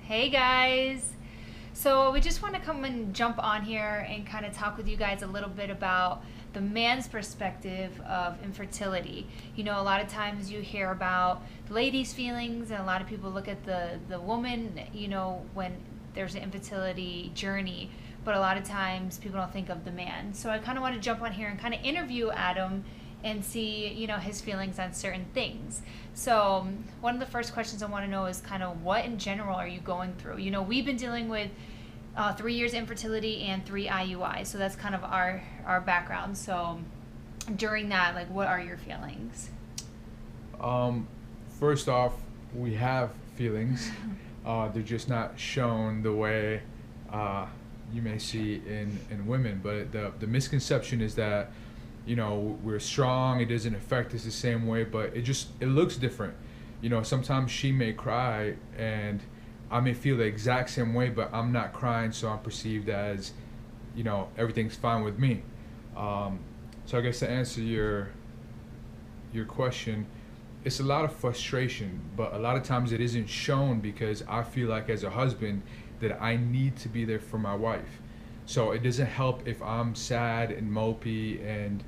Hey guys. So we just want to come and jump on here and kind of talk with you guys a little bit about the man's perspective of infertility. A lot of times you hear about the lady's feelings, and a lot of people look at the woman, when there's an infertility journey, but a lot of times people don't think of the man. So I kind of want to jump on here and kind of interview Adam and see, his feelings on certain things. So one of the first questions I want to know is kind of what in general are you going through? We've been dealing with 3 years infertility and 3 IUI, so that's kind of our background. So during that, like, what are your feelings? First off, we have feelings. They're just not shown the way you may see in women. But the misconception is that we're strong, it doesn't affect us the same way, but it looks different. Sometimes she may cry and I may feel the exact same way, but I'm not crying, so I'm perceived as everything's fine with me. So I guess to answer your question, it's a lot of frustration, but a lot of times it isn't shown because I feel like as a husband that I need to be there for my wife. So it doesn't help if I'm sad and mopey and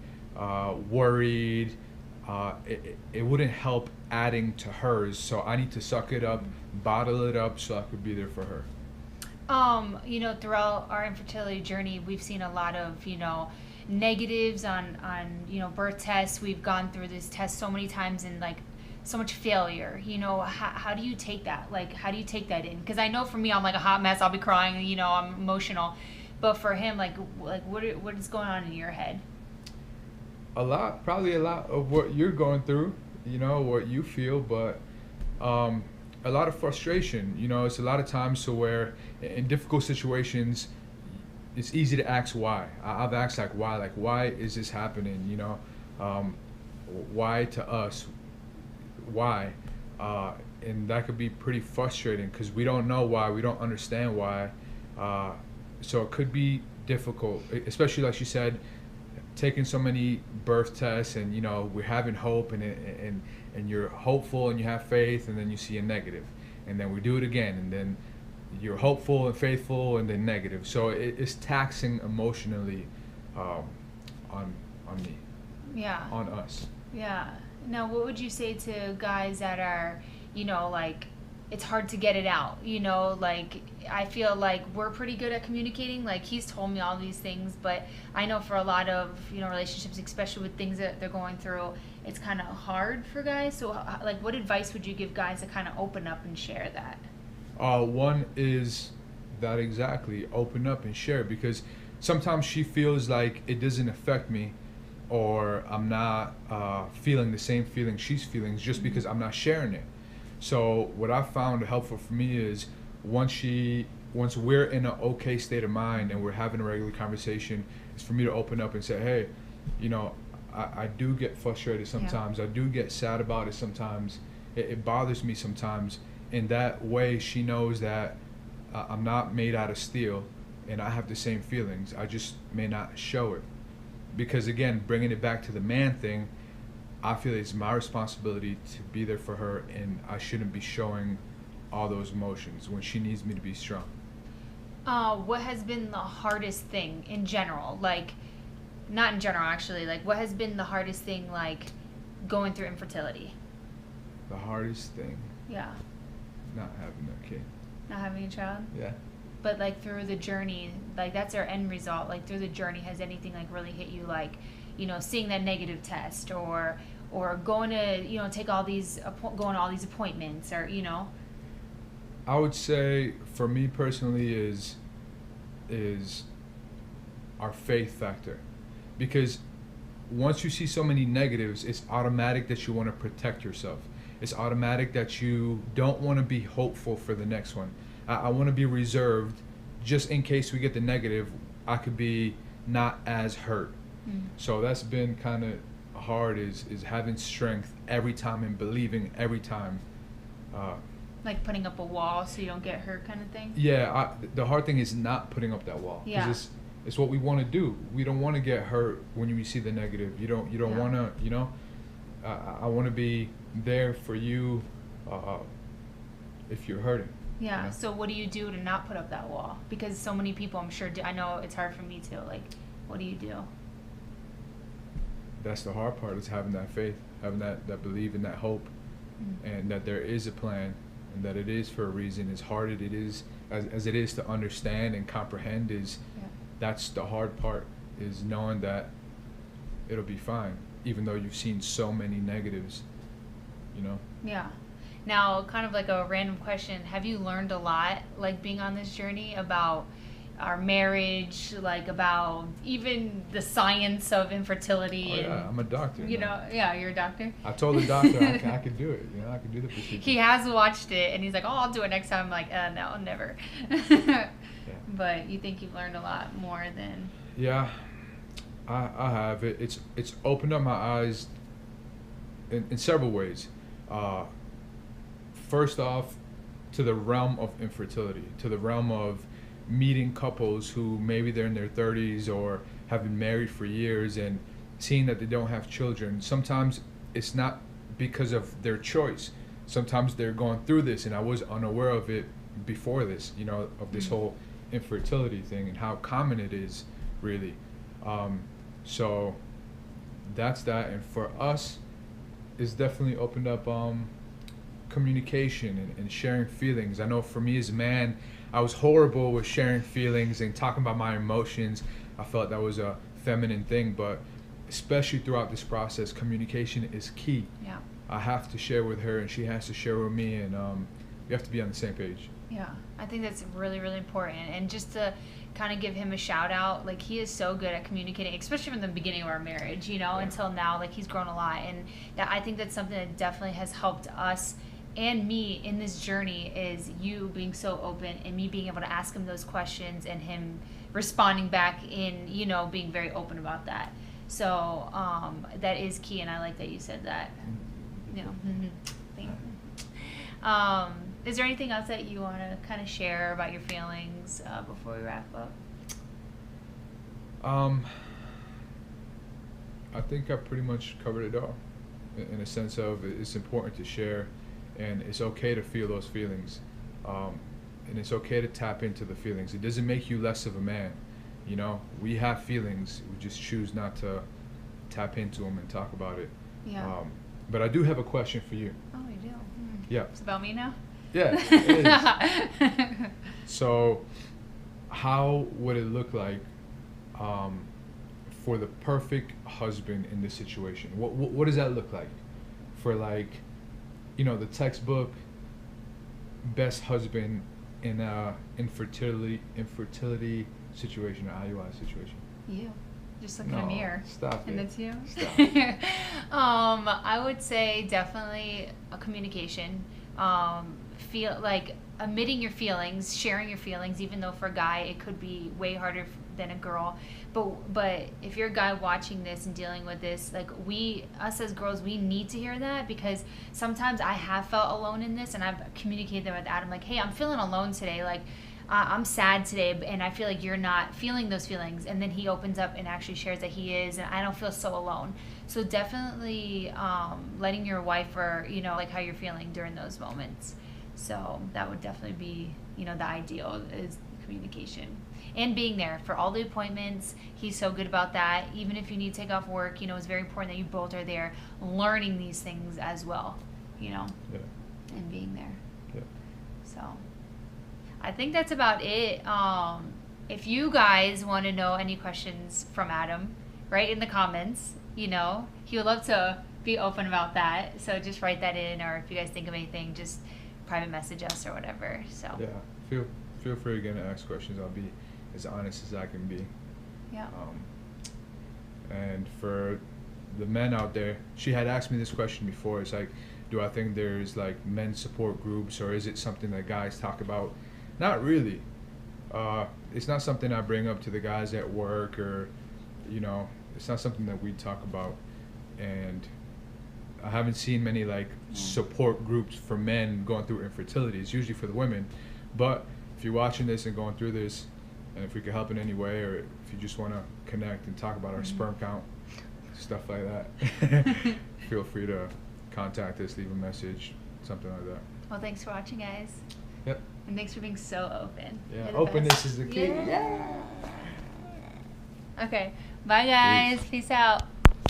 worried. It wouldn't help adding to hers. So I need to suck it up, bottle it up, so I could be there for her. Throughout our infertility journey, we've seen a lot of, negatives on birth tests. We've gone through this test so many times and like so much failure. How do you take that? Like, how do you take that in? Because I know for me, I'm like a hot mess. I'll be crying. I'm emotional. But for him, like what is going on in your head? Probably a lot of what you're going through, what you feel, but a lot of frustration. It's a lot of times to where in difficult situations, it's easy to ask why. I've asked why is this happening? Why to us? Why? And that could be pretty frustrating because we don't know why, we don't understand why. So it could be difficult, especially like you said, taking so many birth tests and we're having hope and you're hopeful and you have faith and then you see a negative and then we do it again and then you're hopeful and faithful and then negative. So it's taxing emotionally on me. Yeah. On us. Yeah. Now, what would you say to guys that are, like, it's hard to get it out? Like, I feel like we're pretty good at communicating. Like, he's told me all these things, but I know for a lot of, relationships, especially with things that they're going through, it's kind of hard for guys. So, like, what advice would you give guys to kind of open up and share that? One is that exactly, open up and share, because sometimes she feels like it doesn't affect me or I'm not feeling the same feeling she's feeling just because I'm not sharing it. So what I found helpful for me is once we're in an okay state of mind and we're having a regular conversation, is for me to open up and say, hey, I do get frustrated sometimes. Yeah. I do get sad about it sometimes. It bothers me sometimes. In that way, she knows that I'm not made out of steel and I have the same feelings. I just may not show it. Because again, bringing it back to the man thing, I feel it's my responsibility to be there for her and I shouldn't be showing all those emotions when she needs me to be strong. What has been the hardest thing in general? Like, not in general, actually. Like, what has been the hardest thing, like, going through infertility? The hardest thing? Yeah. Not having a kid. Not having a child? Yeah. But, like, through the journey, like, that's our end result. Like, through the journey, has anything, like, really hit you, like, seeing that negative test or going to, take all these, going to all these appointments or, I would say, for me personally, is our faith factor. Because once you see so many negatives, it's automatic that you want to protect yourself. It's automatic that you don't want to be hopeful for the next one. I want to be reserved just in case we get the negative. I could be not as hurt. So that's been kind of hard is having strength every time and believing every time. Like putting up a wall so you don't get hurt kind of thing? Yeah, the hard thing is not putting up that wall. Yeah. It's what we want to do. We don't want to get hurt when you see the negative. You don't want to, I want to be there for you if you're hurting. Yeah. You know? So what do you do to not put up that wall? Because so many people, I'm sure, do. I know it's hard for me too. Like, what do you do? That's the hard part, is having that faith, having that belief and that hope, and that there is a plan, and that it is for a reason. As hard as it is, as it is to understand and comprehend, is that's the hard part, is knowing that it'll be fine, even though you've seen so many negatives, you know? Yeah. Now, kind of like a random question, have you learned a lot, like, being on this journey about our marriage, like, about even the science of infertility? Oh, yeah, and, I'm a doctor. you know, yeah, you're a doctor? I told the doctor I could do it, you know, I could do the procedure. He has watched it, and he's like, oh, I'll do it next time. I'm like, no, never. Yeah. But you think you've learned a lot more than... Yeah, I have. It's opened up my eyes in several ways. First off, to the realm of infertility, to the realm of meeting couples who maybe they're in their 30s or have been married for years, and seeing that they don't have children. Sometimes it's not because of their choice. Sometimes they're going through this, and I was unaware of it before this, you know, of this whole infertility thing and how common it is, really. So that's that. And for us, it's definitely opened up communication and sharing feelings. I know for me as a man, I was horrible with sharing feelings and talking about my emotions. I felt that was a feminine thing, but especially throughout this process, communication is key. Yeah. I have to share with her, and she has to share with me, and we have to be on the same page. Yeah, I think that's really, really important. And just to kind of give him a shout out, like, he is so good at communicating, especially from the beginning of our marriage, you know, until now. Like, he's grown a lot, and that, I think that's something that definitely has helped us and me in this journey, is you being so open and me being able to ask him those questions and him responding back in, you know, being very open about that. So that is key, and I like that you said that. You know, thank you. Is there anything else that you want to kind of share about your feelings before we wrap up? I think I pretty much covered it all, in a sense of it's important to share, and it's okay to feel those feelings, and it's okay to tap into the feelings. It doesn't make you less of a man, you know. We have feelings, we just choose not to tap into them and talk about it. Yeah. But I do have a question for you. Oh, you do? Yeah. It's about me now? Yeah, it is. So, how would it look like for the perfect husband in this situation? What does that look like for, like, you know, the textbook best husband in a infertility situation, or IUI situation? You. Just look in a mirror. Stop and it. that's you? Stop. I would say definitely a communication. Feel like admitting your feelings, sharing your feelings, even though for a guy it could be way harder than a girl. But if you're a guy watching this and dealing with this, like, us as girls, we need to hear that, because sometimes I have felt alone in this, and I've communicated that with Adam, like, hey, I'm feeling alone today, like, I'm sad today, and I feel like you're not feeling those feelings. And then he opens up and actually shares that he is, and I don't feel so alone. So definitely letting your wife, or, you know, like, how you're feeling during those moments. So that would definitely be, you know, the ideal is communication. And being there for all the appointments. He's so good about that. Even if you need to take off work, you know, it's very important that you both are there learning these things as well, you know, and being there. Yeah. So I think that's about it. If you guys want to know any questions from Adam, write in the comments. You know, he would love to be open about that. So just write that in, or if you guys think of anything, just private message us or whatever. So Yeah. Feel free again to ask questions. I'll be as honest as I can be. Yeah. And for the men out there, she had asked me this question before. It's like, do I think there's, like, men's support groups, or is it something that guys talk about? Not really. It's not something I bring up to the guys at work, or, you know, it's not something that we talk about. And I haven't seen many, like, support groups for men going through infertility. It's usually for the women. But if you're watching this and going through this, and if we can help in any way, or if you just want to connect and talk about our sperm count, stuff like that, feel free to contact us, leave a message, something like that. Well, thanks for watching, guys. Yep. And thanks for being so open. Yeah, You're the openness best. is the key. Yeah. Okay. Bye, guys. Peace out.